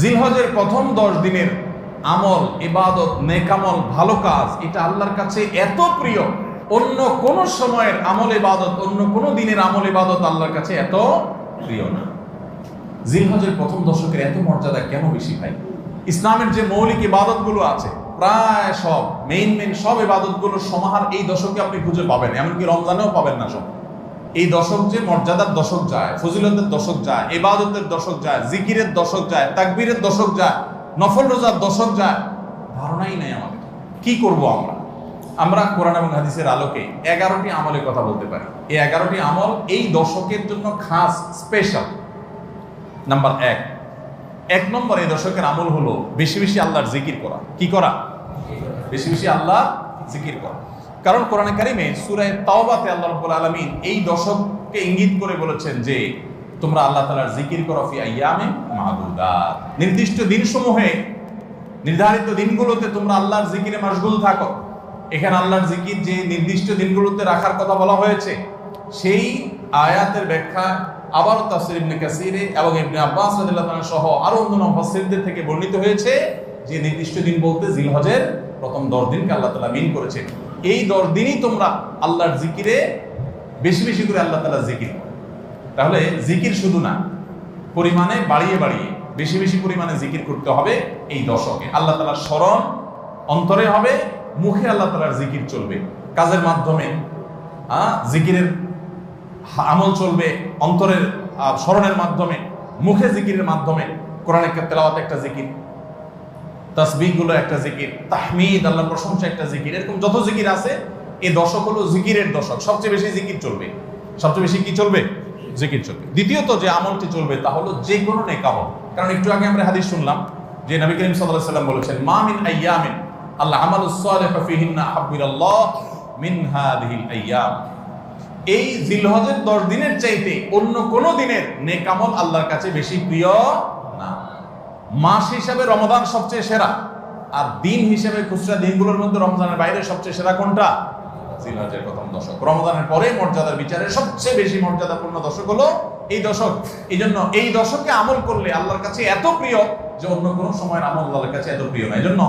জিলহজের প্রথম 10 দিনের আমল, ইবাদত, নেকামল, ভালো কাজ, এটা আল্লাহর কাছে এত প্রিয়, অন্য কোন সময়ের আমল ইবাদত, অন্য কোন দিনের আমল ইবাদত আল্লাহর কাছে এত প্রিয় না। জিলহজের প্রথম দশকের এত মর্যাদা কেন বেশি ভাই? ইসলামের যে মৌলিক ইবাদত গুলো আছে প্রায় সব মেইন সব ইবাদত গুলোর সমাহার এই দশকে আপনি খুঁজে পাবেন, এমনকি রমজানেও পাবেন না সব। এই দশক যে মর্যাদার দশক যায়, ফজিলতের দশক যায়, ইবাদতের দশক যায়, জিকিরের দশক যায়, তাকবীরের দশক যায়, নফল রোজার দশক যায়, ধারণাই নাই আমাদের। কি করব আমরা কোরআন এবং হাদিসের আলোকে 11টি আমলের কথা বলতে পারি। এই 11টি আমল এই দশকের জন্য খাস, স্পেশাল। নাম্বার 1 নম্বর এই দশকের আমল হলো বেশি বেশি আল্লাহর জিকির করা। কি করা? বেশি বেশি আল্লাহ জিকির করা। কারণ কোরআনে কারিমে সূরা তাওবাতে আল্লাহ রাব্বুল আলামিন এই দশককে ইঙ্গিত করে বলেছেন যে তোমরা আল্লাহ তাআলার জিকির করো ফি আইয়ামিন মাদুদাত, নির্দিষ্ট দিনসমূহে, নির্ধারিত দিনগুলোতে তোমরা আল্লাহর জিকিরে মাশগুল থাকো। এখানে আল্লাহর জিকির যে নির্দিষ্ট দিনগুলোতে রাখার কথা বলা হয়েছে, সেই আয়াতের ব্যাখ্যা আবার তাফসীর ইবনে কাসিরে এবং ইবনে আব্বাস রাদিয়াল্লাহু আনহু সহ আরো অন্যান্য মুফাসসিরদের থেকে বর্ণিত হয়েছে যে নির্দিষ্ট দিন বলতে জিলহজের প্রথম 10 দিনকে আল্লাহ তাআলা মিন করেছেন। এই 10 দিনই তোমরা আল্লাহর জিকিরে বেশি বেশি করে আল্লাহ তাআলার জিকির করো। তাহলে জিকির শুধু না, পরিমাণে বাড়িয়ে বাড়িয়ে বেশি বেশি পরিমাণে জিকির করতে হবে। এই দশকে আল্লাহ তাআলার স্মরণ অন্তরে হবে, মুখে আল্লাহ তাআলার জিকির চলবে, কাজের মাধ্যমে জিকিরের আমল চলবে, অন্তরের স্মরণের মাধ্যমে, মুখে জিকিরের মাধ্যমে। কোরআনের তেলাওয়াত একটা জিকির, তাসবিহ গুলো একটা জিকির, তাহমিদ আল্লাহর প্রশংসা একটা জিকির, এরকম যত জিকির আছে এই দশক হলো জিকিরের দশক। সবচেয়ে বেশি জিকির চলবে। সবচেয়ে বেশি কি চলবে? জিকির চলবে। দ্বিতীয়ত যে আমলটি চলবে তা হলো যে কোনো নেক আমল। কারণ একটু আগে আমরা হাদিস শুনলাম যে নবী করিম সাল্লাল্লাহু আলাইহি ওয়াসাল্লাম বলেছেন মা মিন আইয়ামিন আল আমালুস সালিহু ফিহিন্না আহাব্বু ইলাল্লাহ মিন হাযিহিল আইয়াম। এই জিলহজের 10 দিনের চাইতে অন্য কোন দিনের নেক আমল আল্লাহর কাছে বেশি প্রিয় না। মাস হিসাবে রমাদান সবচেয়ে সেরা, আর দিন হিসেবে খুচরা দিনগুলোর মধ্যে রমজানের বাইরে সবচেয়ে সেরা কোনটা? জিলহজের প্রথম দশক। রমজানের পরে মর্যাদার বিচারে সবচেয়ে বেশি মর্যাদাপূর্ণ দশক হলো এই দশক। এই জন্য এই দশকে আমল করলে আল্লাহর কাছে এত প্রিয় যে অন্য কোনো সময়ের আমল আল্লাহর কাছে এত প্রিয় না। এই জন্য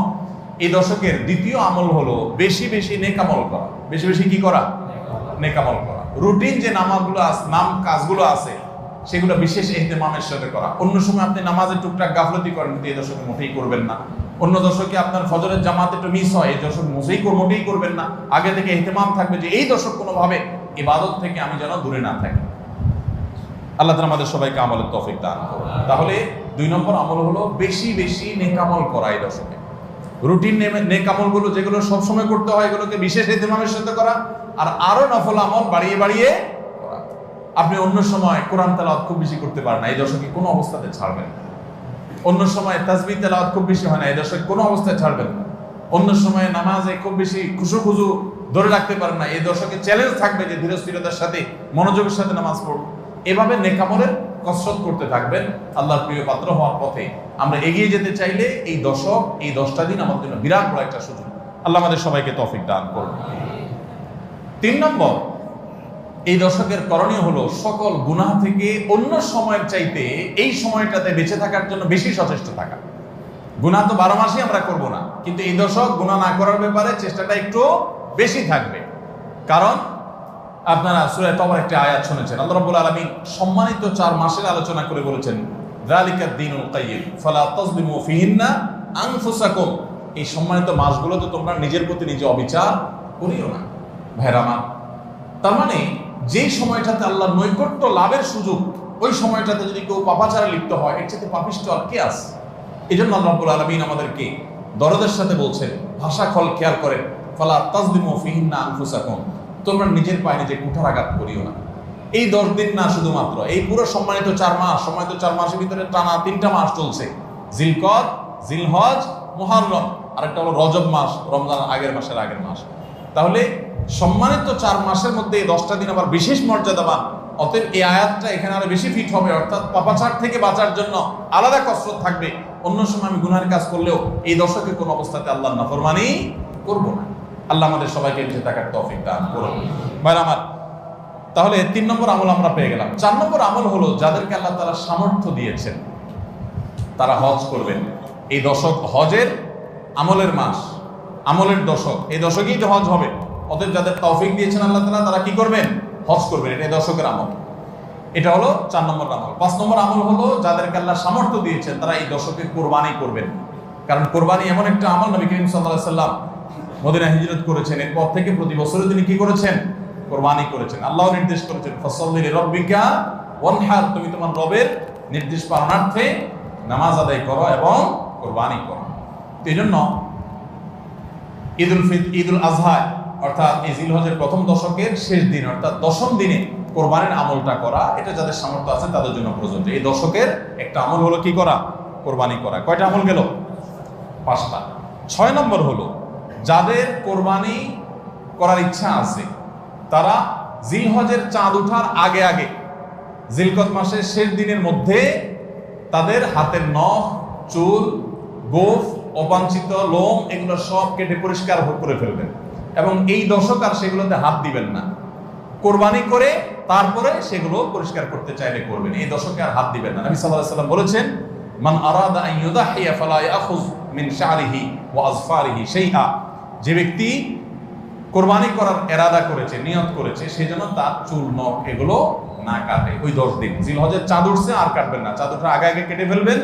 এই দশকের দ্বিতীয় আমল হলো বেশি বেশি নেক আমল করা। বেশি বেশি কি করা? নেক আমল করা। রুটিন যে কাজগুলো আছে সেগুলো বিশেষ ইহতিমামের সাথে করা। অন্য সময় আপনি নামাজের টুকটাক গাফলতি করেন, কিন্তু এই দশকে মোটেই করবেন না। অন্য দশকে আপনার ফজরের জামাত একটু মিস হয়, এই দশক মোটেই করবেন না। আগে থেকে ইহতিমাম থাকবে যে এই দশক কোনোভাবে ইবাদত থেকে আমি যেন দূরে না থাকি। আল্লাহ তাআলা আমাদের সবাইকে আমলের তৌফিক দান করুন। তাহলে 2 নম্বর আমল হলো বেশি বেশি নেক আমল করা এই দশকে। রুটিন নেক আমলগুলো যেগুলো সবসময় করতে হয় এগুলোকে বিশেষ ইহতিমামের সাথে করা, আর আরো নফল আমল বাড়িয়ে বাড়িয়ে করা। আপনি অন্য সময় কোরআন তেলাওয়াত খুব বেশি করতে পারেন না, এই দশকে কোনো অবস্থাতে ছাড়বেন না। অন্য সময় তাসবিহ তেলাওয়াত খুব বেশি হয় না, এই দশকে কোনো অবস্থায় ছাড়বেন না। অন্য সময় নামাজে খুব বেশি খুশু ধরে রাখতে পারেন না, এই দশকে চ্যালেঞ্জ থাকবে যে ধীরস্থিরতার সাথে মনোযোগের সাথে নামাজ পড়ব। এভাবে নেক আমলের কসরত করতে থাকবেন আল্লাহর প্রিয় পাত্র হওয়ার পথে। আমরা এগিয়ে যেতে চাইলে এই দশক, এই 10টা দিন আমাদের জন্য বিরাট বড় একটা সুযোগ। আল্লাহ আমাদের সবাইকে তৌফিক দান করুন। 3 নম্বর, এই দশকের করণীয় হলো সকল গুনাহ থেকে অন্য সময়ের চাইতে এই সময়টাতে বেঁচে থাকার জন্য বেশি সচেষ্ট থাকা। গুনাহ তো 12 মাসই আমরা করব না, কিন্তু এই দশক গুনাহ না করার ব্যাপারে চেষ্টাটা একটু বেশি থাকবে। কারণ আপনারা সূরা তাওবার একটা আয়াত শুনেছেন, আল্লাহ রাব্বুল আলামিন সম্মানিত 4 মাসের আলোচনা করে বলেছেন যালিকাদ দীনুল কাইয়্যিম ফালা তাযলিমু ফিহিন্না আনফুসাকুম। এই সম্মানিত মাসগুলোতে তোমরা নিজের প্রতি নিজে অবিচার করিও না। ভাইরা আমার, তার মানে যে সময়টাতে আল্লাহর নৈকট্য লাভের সুযোগ, ওই সময়টাতে যদি কেউ পাপাচারে লিপ্ত হয়, এর চেয়ে পাপিষ্ঠ আর কে আছে? এই জন্য আল্লাহ রাব্বুল আলামিন আমাদেরকে দরদের সাথে বলছেন, ভাষা খেয়াল করেন, ফালা তাযলিমু ফিহিন্না আনফুসাকুম, তোমরা নিজের পায়ে নিজে কুঠারাঘাত করিও না। এই 10 দিন না, শুধুমাত্র এই পুরো সম্মানিত 4 মাস, সম্মানিত 4 মাসের ভিতরে টানা 3টা মাস চলছে, জিলকদ, জিলহজ, মুহররম, আর একটা হলো রজব মাস, রমজান আগের মাস। তাহলে সম্মানিত 4 মাসের মধ্যে এই 10টা দিন আবার বিশেষ মর্যাদাবান। অতএব এই আয়াতটা এখানে আরো বেশি ফিট হবে, অর্থাৎ পাপাচার থেকে বাঁচার জন্য আলাদা কসরত থাকবে। অন্য সময় আমি গুনাহের কাজ করলেও এই দশকে কোনো অবস্থাতে আল্লাহর নাফরমানি করব না। আল্লাহ আমাদের সবাইকে বেঁচে থাকার তৌফিক দান করুন। ভাইরা আমার, তাহলে 3 নম্বর আমল আমরা পেয়ে গেলাম। 4 নম্বর আমল হলো যাদেরকে আল্লাহ তাআলা সামর্থ্য দিয়েছেন তারা হজ করবেন। এই দশক হজের আমলের মাস, আমলের দশক, এই দশকেই তো হজ হবে। অতএব যাদের তৌফিক দিয়েছেন আল্লাহ তাআলা, তারা কি করবেন? হজ করবেন। এটা এই দশকের আমল। এটা হলো 4 নম্বর আমল। 5 নম্বর আমল হলো যাদেরকে আল্লাহ সামর্থ্য দিয়েছেন তারা এই দশকে কোরবানি করবেন। কারণ কোরবানি এমন একটা আমল, নবী করিম সাল্লাল্লাহু আলাইহি সাল্লাম মদিনা হিজরত করেছেন, এরপর থেকে প্রতি বছরে তিনি কি করেছেন? কোরবানি করেছেন। আল্লাহ নির্দেশ করেছেন, ফাসাল্লি লিরাব্বিকা ওয়ানহার, তুমি তোমার রবের নির্দেশ পালনার্থে নামাজ আদায় করো এবং কোরবানি করো। এই জন্য ঈদুল আজহা অর্থাৎ এই জিলহজের প্রথম দশকের শেষ দিন অর্থাৎ 10ম দিনে কোরবানির আমলটা করা, এটা যাদের সামর্থ্য আছে তাদের জন্য প্রযোজ্য। এই দশকের একটা আমল হলো কি করা? কোরবানি করা। কয়টা আমল গেল? 5টা। 6 নম্বর হলো যাদের কোরবানি করার ইচ্ছা আছে তারা জিলহজের চাঁদ ওঠার আগে আগে জিলকদ মাসের শেষ দিনের মধ্যে তাদের হাতের নখ, চুল, গোঁফ, অবাঞ্ছিত লোম এগুলো সব কেটে পরিষ্কার করে ফেলবেন এবং এই দশক আর সেগুলোতে হাত দিবেন না। কোরবানি করে তারপরে সেগুলো পরিষ্কার করতে চাইলে করবেন, এই দশকে আর হাত দিবেন না। নবী সাল্লাল্লাহু আলাইহি সাল্লাম বলেছেন, মান আরাদা আন ইউদাহিয়া ফালা ইয়াখুয মিন শা'রিহি ওয়া আযফারিহি শাইআ, যে ব্যক্তি কোরবানি করার ইরাদা করেছে, নিয়ত করেছে, সেজন্য তার চুল, নখ এগুলো না কাটে ওই 10 দিন। জিলহজের চাঁদ উঠছে আর কাটবেন না, চাঁদ ওঠার আগে আগে কেটে ফেলবেন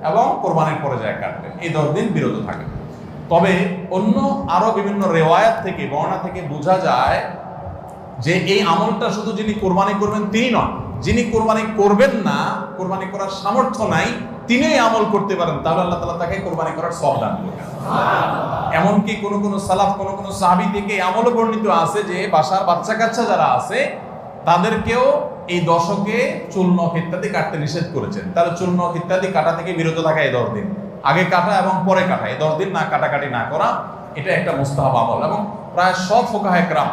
এবং কোরবানির পরে যায় কাটবেন, এই 10 দিন বিরত থাকবেন। তবে অন্য আরো বিভিন্ন রেওয়ায়াত থেকে, বর্ণনা থেকে বোঝা যায় যে এই আমলটা শুধু যিনি কোরবানি করবেন তিনি নন, যিনি কোরবানি করবেন না, কোরবানি করার সামর্থ্য নাই, তিনি এই আমল করতে পারেন, তাহলে আল্লাহ তাআলা তাকে কোরবানি করার সওয়াব দান করবেন। এমনকি কোন সালাফ, কোন সাহাবী থেকে এই আমলও বর্ণিত আছে যে বাসার বাচ্চা কাচ্চা যারা আছে তাদেরকেও এই দশকে চুল, নখ ইত্যাদি কাটতে নিষেধ করেছেন। তাহলে চুল, নখ ইত্যাদি কাটা থেকে বিরত থাকা এই 10 দিন, আগে কাটা এবং পরে কাটা, এই 10 দিন না কাটাকাটি না করা, এটা একটা মুস্তাহাব আমল। এবং প্রায় সব ফুকাহায়ে কেরাম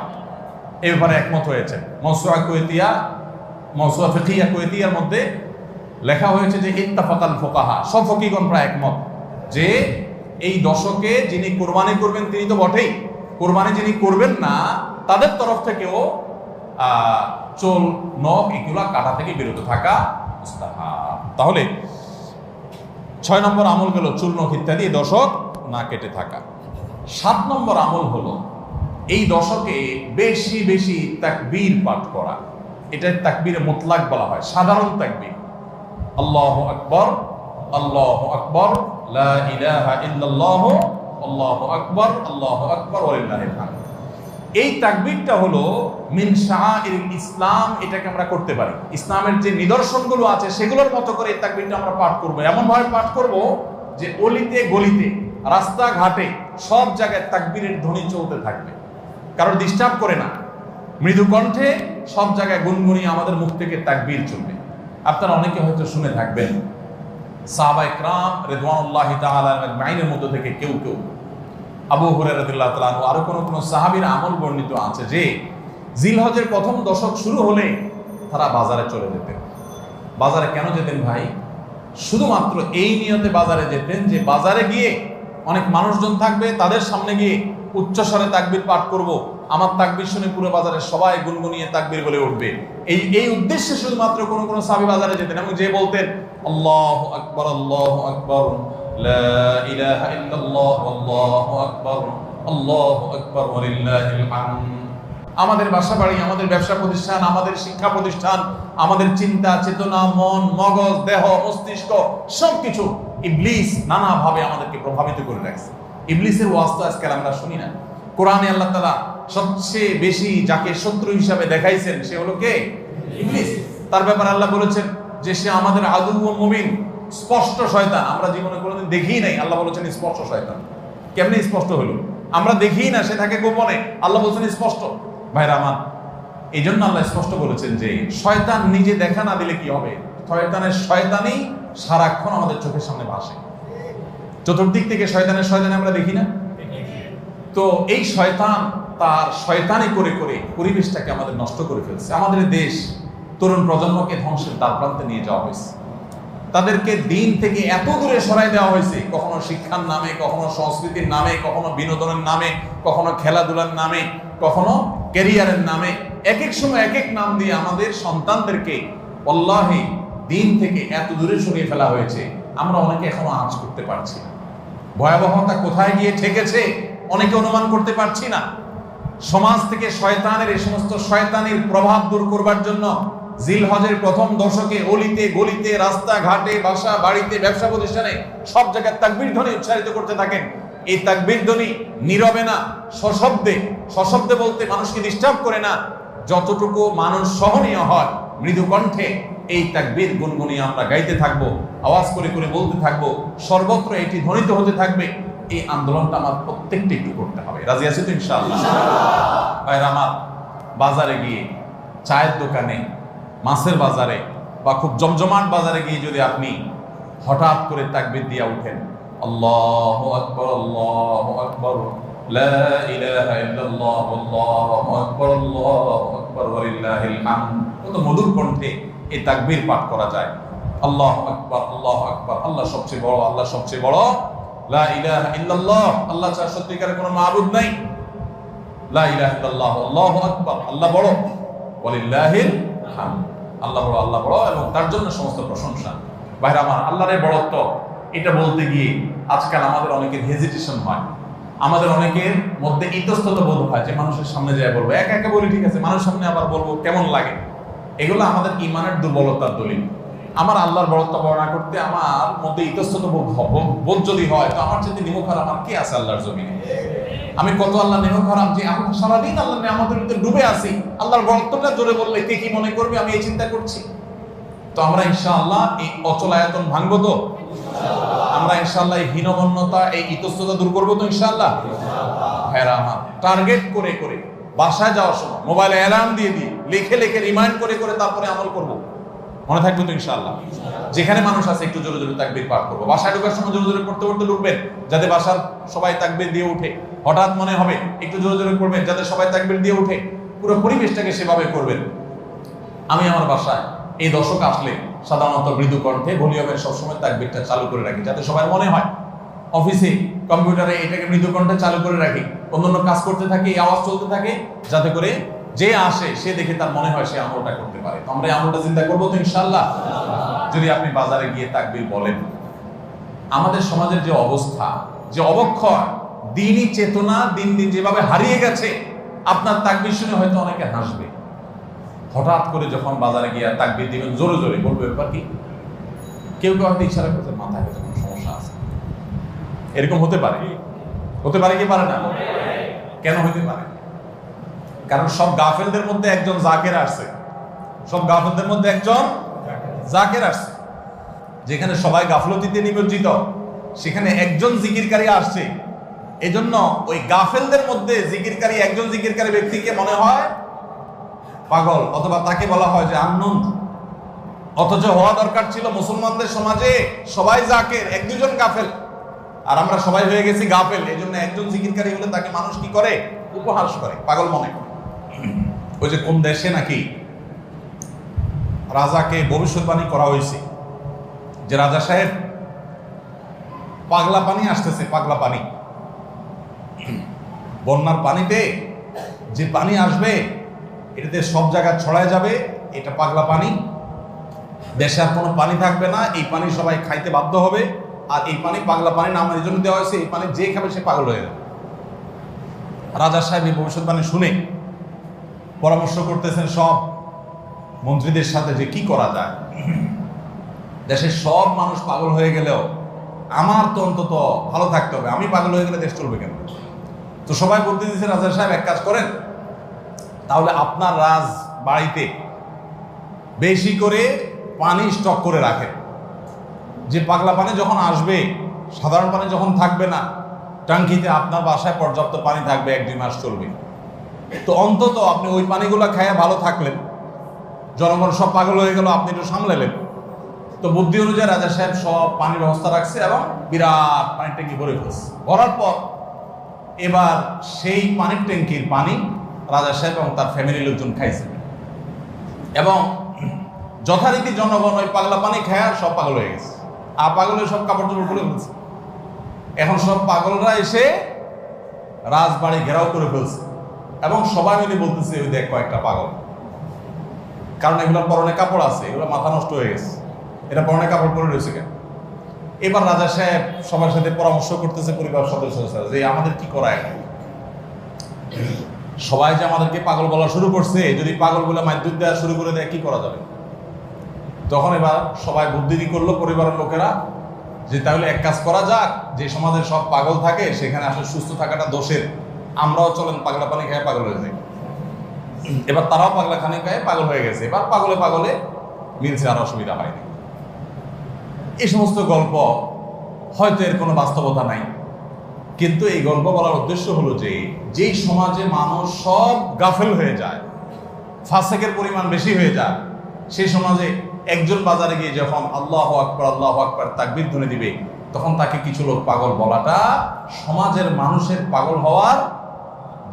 এই ব্যাপারে একমত হয়েছে। মাওসুআ ফিকহিয়া কুয়েতিয়ার মধ্যে লেখা হয়েছে যে ইত্তাফাকাল ফুকাহা, সব ফকিহগণ প্রায় একমত যে এই দশকে যিনি কোরবানি করবেন তিনি তো বটেই, কোরবানি যিনি করবেন না তাদের তরফ থেকেও চুল, নখ এগুলা কাটা থেকে বিরত থাকা মুস্তাহাব। তাহলে 6 নম্বর আমল গেল চুল, নখ ইত্যাদি দশক না কেটে থাকা। 7 নম্বর আমল হলো এই দশকে বেশি বেশি তাকবীর পাঠ করা। এটা তাকবীরে মুতলাক বলা হয়, সাধারণ তাকবীর। আল্লাহু আকবার, আল্লাহু আকবার, লা ইলাহা ইল্লাল্লাহু, আল্লাহু আকবার, আল্লাহু আকবার ওয়া লিল্লাহিল হামদ। এই তাকবীরটা হলো মিন শাআইরিল ইসলাম, এটাকে আমরা করতে পারি। ইসলামের যে নিদর্শনগুলো আছে সেগুলোর মতো করে এই তাকবীরটা আমরা পাঠ করব। এমন ভাবে পাঠ করব যে অলিতে গলিতে, রাস্তাঘাটে সব জায়গায় তাকবীরের ধ্বনি চলতে থাকবে, কারণ ডিস্টার্ব করে না, মৃদু কণ্ঠে সব জায়গায় গুনগুনিয়ে আমাদের মুখ থেকে তাকবীর চলবে। আপনারা অনেকে হয়তো শুনে থাকবেন সাহাবায়ে কেরাম রিদওয়ানুল্লাহি তাআলা আজমাইনের মধ্যে থেকে কেউ কেউ, আবু হুরায়রা রাদিয়াল্লাহু তাআলা আনহু, আরো কোন সাহাবীর আমল বর্ণিত আছে যে জিলহজের প্রথম দশক শুরু হলে তারা বাজারে চলে যেতেন। বাজারে কেন যেতেন ভাই? শুধুমাত্র এই নিয়তে বাজারে যেতেন যে বাজারে গিয়ে অনেক মানুষজন থাকবে, তাদের সামনে গিয়ে উচ্চস্বরে তাকবীর পাঠ করব, আমার তাকবীর শুনে পুরো বাজারে সবাই গুনগুনিয়ে তাকবীর বলে উঠবে, এই উদ্দেশ্যে শুধুমাত্র কোন সাহাবী বাজারে যেতেন এবং যে বলতেন আল্লাহু আকবার, আল্লাহু আকবার, লা ইলাহা ইল্লাল্লাহ, আল্লাহু আকবার, আল্লাহু আকবার ওয়া লিল্লাহিল হামদ। আমাদের বাসা বাড়ি, আমাদের ব্যবসা প্রতিষ্ঠান, আমাদের শিক্ষা প্রতিষ্ঠান, আমাদের চিন্তা চেতনা, মন, মগজ, দেহ, মস্তিষ্ক সবকিছু ইবলিস নানাভাবে আমাদেরকে প্রভাবিত করে রাখছে। ইবলিসের ওয়াজ তো আজকাল আমরা শুনি না। কোরআনে আল্লাহ তাআলা সবচেয়ে বেশি যাকে শত্রু হিসাবে দেখাইছেন সে হলো কে? ইবলিস। তার ব্যাপারে আল্লাহ বলেছেন যে সে আমাদের আদু ওয়া মুবিন, স্পষ্ট শয়তান। আমরা জীবনে কোনোদিন দেখিই নাই, আল্লাহ বলেছেন স্পষ্ট শয়তান। কেমনে স্পষ্ট হলো? আমরা দেখিই না, সে থাকে গোপনে, আল্লাহ বলেছেন স্পষ্ট। ভাইরা আমার, এই জন্য আল্লাহ স্পষ্ট বলেছেন যে শয়তান নিজে দেখা না দিলে কি হবে? শয়তানের শয়তানি সারাক্ষণ আমাদের চোখের সামনে ভাসে, চতুর্দিক থেকে শয়তানি আমরা দেখি না? তো এই শয়তান তার শয়তানি করে করে পরিবেশটাকে আমাদের নষ্ট করে ফেলছে। আমাদের দেশ তরুণ প্রজন্মকে ধ্বংসের দ্বারপ্রান্তে নিয়ে যাওয়া হয়েছে, তাদেরকে দিন থেকে এত দূরে সরাই দেওয়া হয়েছে, কখনো শিক্ষার নামে, কখনো সংস্কৃতির নামে, কখনো বিনোদনের নামে, কখনো খেলাধুলার নামে, কখনো ক্যারিয়ারের নামে, এক এক সময় এক এক নাম দিয়ে আমাদের সন্তানদেরকে আল্লাহি দিন থেকে এত দূরে সরিয়ে ফেলা হয়েছে আমরা অনেকে এখনো আঁচ করতে পারছি না। ভয়াবহতা কোথায় গিয়ে ঠেকেছে অনেকে অনুমান করতে পারছি না। সমাজ থেকে শয়তানের এই সমস্ত শয়তানের প্রভাব দূর করবার জন্য জিলহজের প্রথম দশকে অলিতে গলিতে রাস্তাঘাটে বাসা বাড়িতে ব্যবসা প্রতিষ্ঠানে সব জায়গায় তাকবীর ধ্বনি উচ্চারিত করতে থাকেন। এই তাকবীর ধ্বনি নীরবে না, সশব্দে, সশব্দে বলতে মানুষকে ডিস্টার্ব করে না, যতটুকু মানুষ সহনীয় হয় মৃদু কণ্ঠে এই তাকবীর গুনগুনিয়ে আমরা গাইতে থাকবো, আওয়াজ করে করে বলতে থাকবো, সর্বত্র এটি ধ্বনিত হতে থাকবে। এই আন্দোলনটা আমার প্রত্যেকটা একটু করতে হবে। রাজি আছি তো ইনশাআল্লাহ? ভাইরা আমার, বাজারে গিয়ে, চায়ের দোকানে, মাছের বাজারে বা খুব জমজমাট বাজারে গিয়ে যদি আপনি হঠাৎ করে তাকবীর দিয়ে উঠেন, আল্লাহু আকবার, আল্লাহু আকবার, লা ইলাহা ইল্লাল্লাহ, আল্লাহু আকবার, আল্লাহু আকবার, ওয়ালিল্লাহিল হামদ, কত মধুর কণ্ঠে এই তাকবীর পাঠ করা যায়। আল্লাহু আকবার, আল্লাহু আকবার, আল্লাহ সবচেয়ে বড়, আল্লাহ সবচেয়ে বড়, লা ইলাহা ইল্লাল্লাহ, আল্লাহ ছাড়া সত্যিকারের কোনো মাবুদ নাই, লা ইলাহা ইল্লাল্লাহ, আল্লাহু আকবার, আল্লাহ বড়, ওয়ালিল্লাহিল হামদ, আল্লাহ বড়, আল্লাহ বড় এবং তার জন্য সমস্ত প্রশংসা। ভাইরা আমার, আল্লাহর বড়ত্ব এটা বলতে গিয়ে আজকাল আমাদের অনেকের হেজিটেশন হয়, আমাদের অনেকের মধ্যে ইতস্তত বোধ হয় যে মানুষের সামনে যায় বলবো, একা একা বলি ঠিক আছে, মানুষের সামনে আবার বলবো কেমন লাগে। এগুলো আমাদের ইমানের দুর্বলতার দলিল। আমার আল্লাহর বড়ত্ব বর্ণনা করতে আমার মধ্যে ইতস্তত বোধ যদি হয়, তো আমার যদি নিমুখ হারাম আর কে আছে আল্লাহর জমিনে? আমি কত আল্লাহ নিমুখ হারাম যে আমি সারাদিন আল্লাহ নিয়ামতের ভিতরে ডুবে আছি, আল্লাহর বড়ত্বটা জোরে বললে কে কি মনে করবে, আমি এই চিন্তা করছি। তো আমরা ইনশাআল্লাহ এই অচল আয়তন ভাঙবো তো, আমরা ইনশাআল্লাহ এই হীনমন্যতা, এই ইতস্ততা দূর করবো তো ইনশাআল্লাহ। ভাইরা আমার, টার্গেট করে করে বাসায় যাওয়ার সময় মোবাইলে অ্যালার্ম দিয়ে দিই, লিখে লিখে রিমাইন্ড করে করে তারপরে আমল করবো, মনে থাকবে তো ইনশাআল্লাহ। যেখানে মানুষ আছে একটু জোরে জোরে তাকবীর পাঠ করবো, বাসায় ঢোকার সময় জোরে জোরে পড়তে পড়তে ঢুকবেন যাতে বাসার সবাই তাকবীর দিয়ে উঠে। হঠাৎ মনে হবে একটু জোরে জোরে করবেন যাতে সবাই তাকবীর দিয়ে উঠে। পুরো পরিবেশটাকে সেভাবে করবেন। আমি আমার বাসায় এই দশক আসলে সাধারণত মৃদু কণ্ঠে ভলিউমের সবসময় তাকবীরটা চালু করে রাখি যাতে সবাই মনে হয়। অফিসে কম্পিউটারে এটাকে মৃদু কণ্ঠে চালু করে রাখি, অন্যান্য কাজ করতে থাকে, এই আওয়াজ চলতে থাকে যাতে করে যে আসে সে দেখে তার মনে হয় সে আমলটা করতে পারে। আমরা এই আমলটা চিন্তা করবো তো ইনশাআল্লাহ। যদি আপনি বাজারে গিয়ে তাকবীর বলেন, আমাদের সমাজের যে অবস্থা, যে অবক্ষয়, দ্বীনি চেতনা দিন দিন যেভাবে হারিয়ে গেছে, আপনার তাকবীর শুনে হয়তো অনেকে হাসবে। হঠাৎ করে যখন বাজারে গিয়ে তাকবীর দিবেন জোরে জোরে বলবে, ব্যাপার কি? কেউ কেউ হয়তো ইশারা করতে, মাথায় হয়তো কোনো সমস্যা আছে, এরকম হতে পারে। হতে পারে কি পারে না? কেন হতে পারে? কারণ সব গাফেলদের মধ্যে একজন জাকের আসছে, সব গাফেলদের মধ্যে একজন জাকের আসছে। যেখানে সবাই গাফলতিতে নিমজ্জিত, সেখানে একজন জিকিরকারী আসছে। এজন্য ওই গাফেলদের মধ্যে জিকিরকারী, একজন জিকিরকারী ব্যক্তিকে মনে হয় পাগল, অথবা তাকে বলা হয় যে আননোন। অথচ হওয়া দরকার ছিল মুসলমানদের সমাজে সবাই জাকের, এক দুজন গাফেল, আর আমরা সবাই হয়ে গেছি গাফেল। এই জন্য একজন জিকিরকারী হলে তাকে মানুষ কি করে? উপহাস করে, পাগল মনে করে। ওই যে কোন দেশে নাকি রাজাকে ভবিষ্যৎবাণী করা হয়েছে যে রাজা সাহেব পাগলা পানি আসতেছে, পাগলা পানি, বন্যার পানিতে যে পানি আসবে এটাতে সব জায়গায় ছড়ায় যাবে, এটা পাগলা পানি, দেশে আর কোনো পানি থাকবে না, এই পানি সবাই খাইতে বাধ্য হবে। আর এই পানি পাগলা পানি নাম এই জন্য দেওয়া হয়েছে, এই পানি যে খাবে সে পাগল হয়ে যাবে। রাজা সাহেব এই ভবিষ্যৎবাণী শুনে পরামর্শ করতেছেন সব মন্ত্রীদের সাথে যে কি করা যায়। দেশের সব মানুষ পাগল হয়ে গেলেও আমার তো অন্তত ভালো থাকতে হবে, আমি পাগল হয়ে গেলে দেশ চলবে কেন? তো সবাই বলতে দিচ্ছে, রাজা সাহেব এক কাজ করেন, তাহলে আপনার রাজ বাড়িতে বেশি করে পানি স্টক করে রাখেন, যে পাগলা পানি যখন আসবে, সাধারণ পানি যখন থাকবে না, ট্যাঙ্কিতে আপনার বাসায় পর্যাপ্ত পানি থাকবে, 1-2 মাস চলবে। তো অন্তত আপনি ওই পানিগুলো খাইয়া ভালো থাকলেন, জনগণ সব পাগল হয়ে গেল, আপনি একটু সামলালেন। তো বুদ্ধি অনুযায়ী রাজা সাহেব সব পানির ব্যবস্থা রাখছে এবং বিরাট পানির ট্যাঙ্কি ভরে ফেলছে। ভরার পর এবার সেই পানির ট্যাঙ্কির পানি রাজা সাহেব এবং তার ফ্যামিলির লোকজন খাইছে, এবং যথারীতি জনগণ ওই পাগলা পানি খায়া সব পাগল হয়ে গেছে। আর পাগল হয়ে সব কাপড় চোপড় খুলে ফেলছে। এখন সব পাগলরা এসে রাজবাড়ি ঘেরাও করে ফেলছে এবং সবাই মিলে বলতেছে, ওই দেখ কয়েকটা পাগল। কারণ এগুলোর পরনে কাপড় আছে, এগুলো মাথা নষ্ট হয়ে গেছে, এটা পরনে কাপড় পরে রয়েছে কেন? এবার রাজা সাহেব সবার সাথে পরামর্শ করতেছে পরিবার সদস্যদের সাথে যে আমাদের কি করা এখন। সবাই যে আমাদেরকে পাগল বলা শুরু করছে, যদি পাগল বলে মাইদুর দেওয়া শুরু করে দেয় কি করা যাবে। তখন এবার সবাই বুদ্ধি করলো পরিবারের লোকেরা যে তাহলে এক কাজ করা যাক, যে সমাজে সব পাগল থাকে সেখানে আসলে সুস্থ থাকাটা দোষের, আমরাও চলেন পাগলা পানি খায় পাগল হয়ে যাই। এবার তারাও পাগলা খানি খায় পাগল হয়ে গেছে, এবার পাগলে পাগলে মিলছে, আর অসুবিধা হয়নি। এই সমস্ত গল্প হয়তো এর কোনো বাস্তবতা নাই, কিন্তু এই গল্প বলার উদ্দেশ্য হলো যে যেই সমাজে মানুষ সব গাফেল হয়ে যায়, ফাসেকের পরিমাণ বেশি হয়ে যায়, সেই সমাজে একজন বাজারে গিয়ে যখন আল্লাহু আকবার তাকবীর ধ্বনি দিবে, তখন তাকে কিছু লোক পাগল বলাটা সমাজের মানুষের পাগল হওয়ার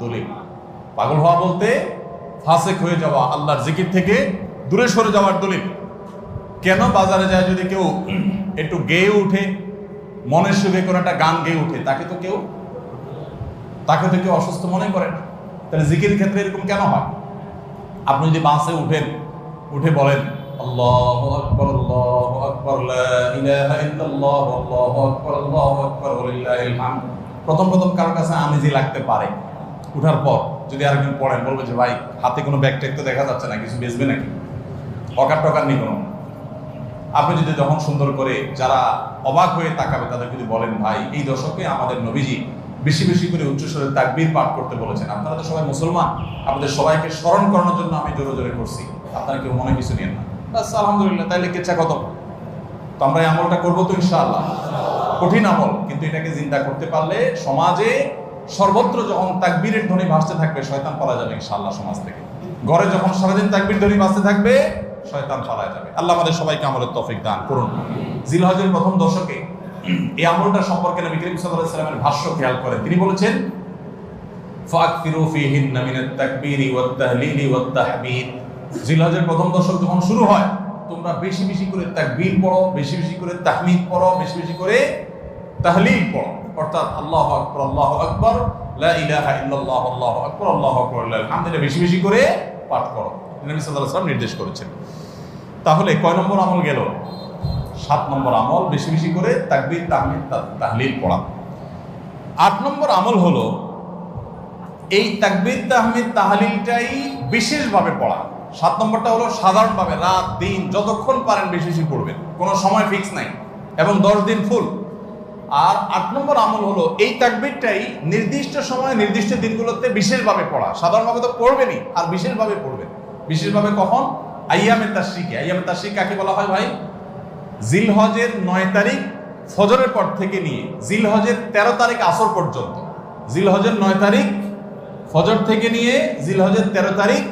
দলিল। পাগল হওয়া বলতে ফাসেক হয়ে যাওয়া, আল্লাহর জিকির থেকে দূরে সরে যাওয়ার দলিল। কেন বাজারে যায় যদি কেউ একটু গেয়ে উঠে, মনের সুখে কোনো একটা গান গেয়ে উঠে, তাকে তো কেউ অসুস্থ মনে করে না। তাহলে জিকির ক্ষেত্রে এরকম কেন হয়? আপনি যদি বাসে উঠে বলেন আল্লাহু আকবার লা ইলাহা ইল্লাল্লাহ আল্লাহু আকবার ওয়ালিল্লাহিল হামদ, প্রথম কারোর কাছে আমিজি লাগতে পারে। উঠার পর যদি আরেকজন পড়েন, বলবে যে ভাই হাতে কোনো ব্যাগ ট্যাগ তো দেখা যাচ্ছে না, কিছু বেচবে নাকি, অকার টকার নেই কোনো। আপনি যদি যখন সুন্দর করে, যারা অবাক হয়ে তাকাবে তাদের যদি বলেন ভাই এই দশকে আমাদের নবীজি বেশি বেশি করে উচ্চস্বরে তাকবীর পাঠ করতে বলেছেন, আপনারা তো সবাই মুসলমান, আপনাদের সবাইকে স্মরণ করানোর জন্য আমি জোরে জোরে করছি, আপনারা কেউ মনে কিছু নিয়েন না, বাস আলহামদুলিল্লাহ, তাইলে কেচ্ছা কত। তো আমরা এই আমলটা করবো তো ইনশাআল্লাহ। কঠিন আমল, কিন্তু এটাকে জিন্দা করতে পারলে সমাজে সর্বত্র যখন তাকবীরের ধ্বনি ভাসতে থাকবে শয়তান পালা যাবে ইনশাআল্লাহ সমাজ থেকে। ঘরে যখন সারাদিন তাকবীর ধ্বনি ভাসতে থাকবে শয়তান পালায় যাবে। আল্লাহ আমাদের সবাইকে আমলের তৌফিক দান করুন। জিলহজের প্রথম দশকে এই আমলটা সম্পর্কে নবী করিম সাল্লাল্লাহু আলাইহি ওয়াসাল্লামের ভাষ্য খেয়াল করেন। তিনি বলেছেন ফাকফিরু ফীহিন্না মিনাত তাকবীরি ওয়াত তাহলিলি ওয়াত তাহমিদ। জিলহজের প্রথম দশক যখন শুরু হয়, তোমরা বেশি বেশি করে তাকবীর পড়ো, বেশি বেশি করে তাহমিদ পড়ো, বেশি বেশি করে তাহলিল পড়ো, অর্থাৎ আল্লাহু আকবার লা ইলাহা ইল্লাল্লাহ আল্লাহু আকবার লিল্লাহিল হামদ, এটা বেশি বেশি করে পাঠ করো, নবী সাল্লাল্লাহু আলাইহি ওয়াসাল্লাম নির্দেশ করেছেন। তাহলে কয় নম্বর আমল গেল? 7 নম্বর আমল, বেশি বেশি করে তাকবীর তাহমিদ তাহলিল পড়া। 8 নম্বর আমল হলো এই তাকবীর তাহমিদ তাহলিলটাই বিশেষভাবে পড়া। 7 নম্বরটা হলো সাধারণভাবে রাত দিন যতক্ষণ পারেন বেশি বেশি পড়বেন, কোনো সময় ফিক্স নাই, এবং 10 দিন ফুল। আর 8 নম্বর আমল হলো এই তাকবীরটাই নির্দিষ্ট সময়ে নির্দিষ্ট দিনগুলোতে বিশেষভাবে পড়া। সাধারণভাবে তো পড়বেনই, আর বিশেষভাবে পড়বেন। বিশেষভাবে কখন? আইয়ামে তাশরিকে। আইয়ামে তাশরিক কাকে বলা হয় ভাই? জিলহজের 9 তারিখ ফজরের পর থেকে নিয়ে জিলহজের 13 তারিখ আসর পর্যন্ত। জিলহজের 9 তারিখ ফজর থেকে নিয়ে জিলহজের 13 তারিখ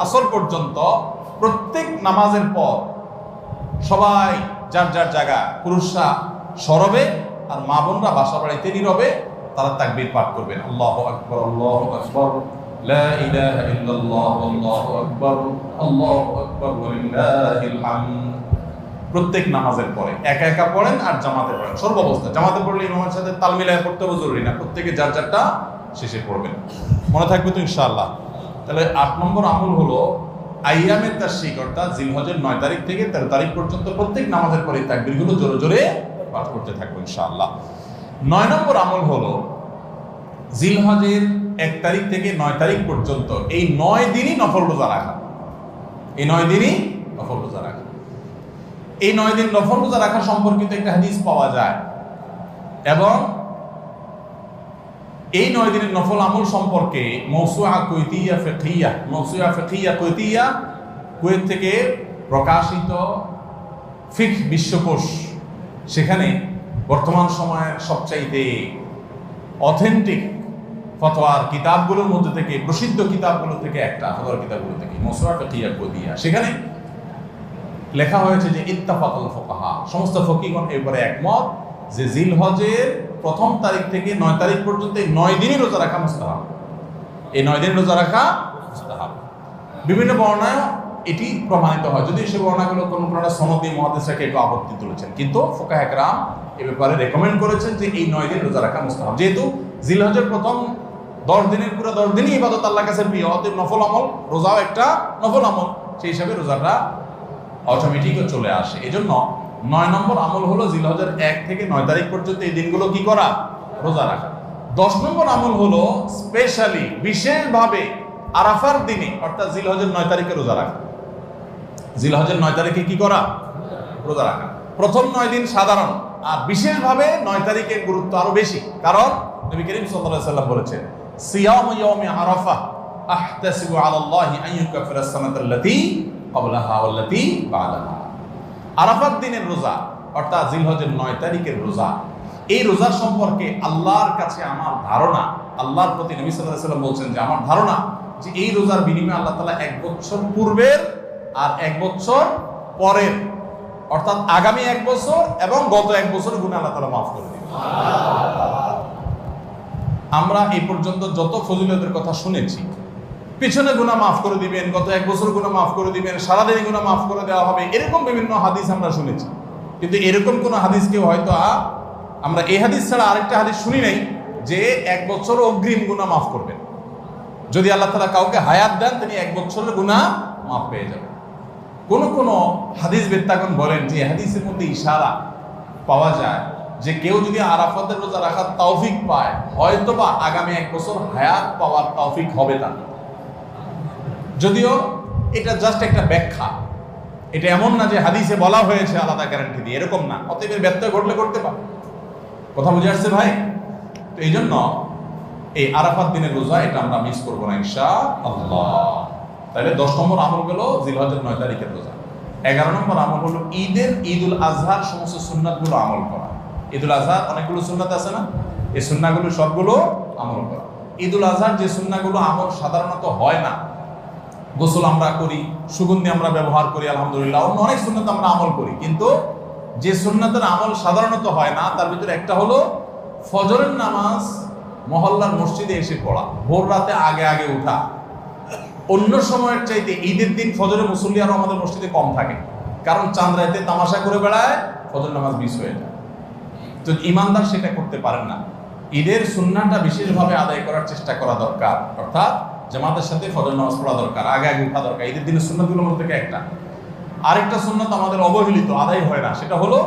আসর পর্যন্ত প্রত্যেক নামাজের পর সবাই যার যার জায়গা, পুরুষরা সরবে আর মা বোনরা বাসা বাড়িতে নীরবে তারা তাকবীর পাঠ করবেন। আল্লাহু আকবার লা ইলাহা ইল্লাল্লাহ আল্লাহু আকবার ওয়ালিল্লাহিল হামদ। প্রত্যেক নামাজের পরে একা একা পড়েন আর জামাতে পড়েন, সর্বাবস্থায়। জামাতে পড়লে ইমামের সাথে তাল মিলায় পড়তে হবে জরুরি না, প্রত্যেকে যার যারটা শেষে পড়বেন। মনে থাকবে তো ইনশাআল্লাহ। তাহলে 8 নম্বর আমল হলো আইয়ামে তাশরিক, অর্থাৎ জিলহজের 9 তারিখ থেকে 13 তারিখ পর্যন্ত প্রত্যেক নামাজের পরে তাকবীরগুলো জোরে জোরে পাঠ করতে থাকবো ইনশাআল্লাহ। 9 নম্বর আমল হলো জিলহজের 1 তারিখ থেকে 9 তারিখ পর্যন্ত এই 9 দিনই নফল রোজা রাখা। এই 9 দিনই নফল রোজা রাখা। এই 9 দিন নফল রোজা রাখা সম্পর্কিত একটা হাদিস পাওয়া যায়, এবং এই 9 দিনের নফল আমল সম্পর্কে মওসুআ ফিকহিয়া কুয়েত থেকে প্রকাশিত ফিকহ বিশ্বকোষ, সেখানে বর্তমান সময়ের সবচাইতে অথেন্টিক ফতোয়ার কিতাবগুলোর মধ্যে থেকে, প্রসিদ্ধ কিতাবগুলো থেকে একটা, ফতোয়ার কিতাবগুলো থেকে মওসুআ ফিকহিয়া কুয়েতিয়া, সেখানে লেখা হয়েছে যে ইত্তাফাকাল ফুকাহা, সমস্ত ফকিহগণ এবারে একমত যে জিলহজের প্রথম তারিখ থেকে 9 তারিখ পর্যন্ত এই 9 দিনই রোজা রাখা মুস্তাহাব। এই 9 দিন রোজা রাখা মুস্তাহাব। বিভিন্ন বর্ণনায় এটি প্রমাণিত হয়, যদি সে বর্ণনাগুলো কোনো সনদি মুহাদ্দিসরা কেউ আপত্তি তুলেছেন, কিন্তু ফুকাহা একরাম এ ব্যাপারে রেকমেন্ড করেছেন যে এই 9 দিন রোজা রাখা মুস্তাহাব। যেহেতু জিলহজের প্রথম 10 দিনের পুরো 10 দিনই ইবাদত আল্লাহর কাছে প্রিয়, অতএব নফল আমল, রোজাও একটা নফল আমল, সেই হিসাবে রোজাটা অটোমেটিকও চলে আসে। এজন্য 9 নম্বর আমল হলো জিলহজের 1 থেকে 9 তারিখ পর্যন্ত এই দিনগুলো কি করা? রোজা রাখা। 10 নম্বর আমল হলো স্পেশালি বিশেষভাবে আরাফার দিনে অর্থাৎ জিলহজের 9 তারিখে রোজা রাখা। জিলহজের 9 তারিখে কি করা? রোজা রাখা। প্রথম 9 দিন সাধারণ, আর বিশেষভাবে 9 তারিখের গুরুত্ব আরো বেশি, কারণ নবী করিম সাল্লাল্লাহু আলাইহি ওয়াসাল্লাম বলেছেন সিয়ামু ইয়াউমি আরাফা আহতাসিবু আলাল্লাহি আন ইউকাফিরা আস-সানাতাল্লাতী ক্বাবলাহা ওয়াল্লাতী বা'দাহা। আরাফাত দিনের রোজা অর্থাৎ জিলহজের 9 তারিখের রোজা, এই রোজা সম্পর্কে আল্লাহর কাছে আমার ধারণা, আল্লাহর প্রতি নবী সাল্লাল্লাহু আলাইহি ওয়াসাল্লাম বলছেন যে আমার ধারণা যে এই রোজার বিনিময়ে আল্লাহ তাআলা 1 বছর পূর্বের আর 1 বছর পরের অর্থাৎ আগামী 1 বছর এবং গত 1 বছরের গুনাহ আল্লাহ তাআলা মাফ করে দিবেন। আমরা এই পর্যন্ত যত ফজিলতের কথা শুনেছি, পিছনে গুনাহ মাফ করে দিবেন, গত 1 বছর গুনাহ মাফ করে দিবেন, সারাদিন গুনাহ মাফ করে দেওয়া হবে, এরকম বিভিন্ন হাদিস আমরা শুনেছি। কিন্তু এরকম কোন হাদিস কেউ হয়তো আমরা এই হাদিস ছাড়া আরেকটা হাদিস শুনি নাই যে 1 বছর অগ্রিম গুনাহ মাফ করবেন। যদি আল্লাহ তাআলা কাউকে হায়াত দেন তিনি 1 বছরের গুনাহ মাফ পেয়ে যাবেন। কোন কোন হাদিস বেত্তাগণ বলেন যে হাদিসের মধ্যে ইশারা পাওয়া যায় যে কেউ যদি আরাফাতের রোজা রাখার তৌফিক পায় হয়তোবা আগামী 1 বছর হায়াত পাওয়ার তৌফিক হবে তার। যদিও এটা জাস্ট একটা ব্যাখ্যা, এটা এমন না যে হাদিসে বলা হয়েছে আলাদা গ্যারান্টি দিয়ে, এরকম না। অতএব ব্যত্যয় ঘটলে করতে পারে। কথা বুঝে আসছে ভাই? তো এই জন্য এই আরাফাত দিনের রোজা এটা আমরা মিস করবো না ইনশাআল্লাহ। তাহলে 10 নম্বর আমল গেল জিলহজের 9 তারিখের রোজা। 11 নম্বর আমল হলো ঈদুল আজহার সমস্ত সুন্নাতগুলো আমল করা। ঈদুল আজহার অনেকগুলো সুন্নাত আছে না, এই সুন্নাহগুলো সবগুলো আমল করা। ঈদুল আজহার যে সুন্নাহগুলো আমল সাধারণত হয় না, গোসল আমরা করি, সুগন্ধি আমরা ব্যবহার করি, আলহামদুলিল্লাহ, অন্য অনেক সুন্নাত আমরা আমল করি, কিন্তু যে সুন্নাতের আমল সাধারণত হয় না তার ভিতরে একটা হলো ফজরের নামাজ মহল্লার মসজিদে এসে পড়া, ভোর রাতে আগে আগে উঠা। অন্য সময়ের চাইতে ঈদের দিন ফজরের মুসল্লি আরো আমাদের মসজিদে কম থাকে, কারণ চাঁদ রাতে তামাশা করে বেড়ায়, ফজর নামাজ মিস হয়ে যায়। তো ইমানদার সেটা করতে পারেন না। ঈদের সুন্নাহটা বিশেষভাবে আদায় করার চেষ্টা করা দরকার, অর্থাৎ জামাতের সাথে ফজর নামাজ পড়া দরকার, আগে আগে উঠা দরকার। ঈদের দিনের সুন্নাতগুলোর মধ্যে থেকে একটা। আরেকটা সুন্নাত আমাদের অবহেলিত, আদায় হয় না, সেটা হলো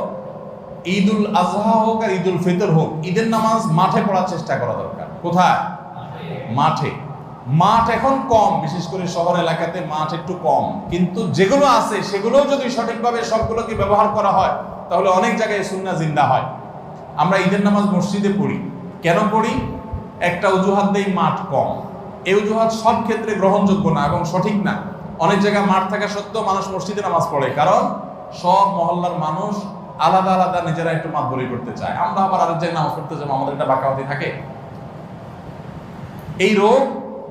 ঈদুল আজহা হোক আর ঈদুল ফিতর হোক, ঈদের নামাজ মাঠে পড়ার চেষ্টা করা দরকার। কোথায়? মাঠে। মাঠ এখন কম, বিশেষ করে শহর এলাকাতে মাঠ একটু কম, কিন্তু যেগুলো আছে সেগুলো যদি সঠিকভাবে সবগুলোকে ব্যবহার করা হয় তাহলে অনেক জায়গায় সুন্নাহ জিন্দা হয়। আমরা ঈদের নামাজ মসজিদে পড়ি, কেন পড়ি? একটা অজুহাত দেই, মাঠ কম। এই অজুহাত সব ক্ষেত্রে গ্রহণযোগ্য না এবং সঠিক না। অনেক জায়গায় মাঠ থাকা সত্ত্বেও মানুষ মসজিদে নামাজ পড়ে, কারণ সব মহল্লার মানুষ আলাদা আলাদা নিজেরা একটু মাতবরি করতে চায়। আমরা আবার আরেক জায়গায় নামাজ পড়তে যাবো, আমাদের একটা বাঁকাবাতি থাকে। এই রোগ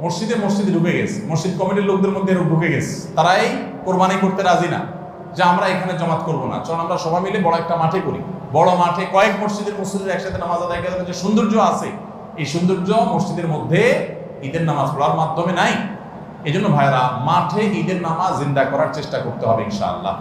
মসজিদে ঢুকে গেছে, মসজিদ কমিটির লোকদের মধ্যে রোগ ঢুকে গেছে। তারাই কোরবানি করতে রাজি না, যে আমরা এখানে জমাত করবো না, চল আমরা সবাই মিলে বড় একটা মাঠে করি। বড় মাঠে কয়েক মসজিদের মুসল্লিরা একসাথে নামাজ আদায় করার যে সৌন্দর্য আছে, এই সৌন্দর্য মসজিদের মধ্যে ঈদের নামাজ পড়ার মাধ্যমে নাই। এই জন্য ভাইরা মাঠে ঈদের নামাজ জিন্দা করার চেষ্টা করতে হবে ইনশাআল্লাহ।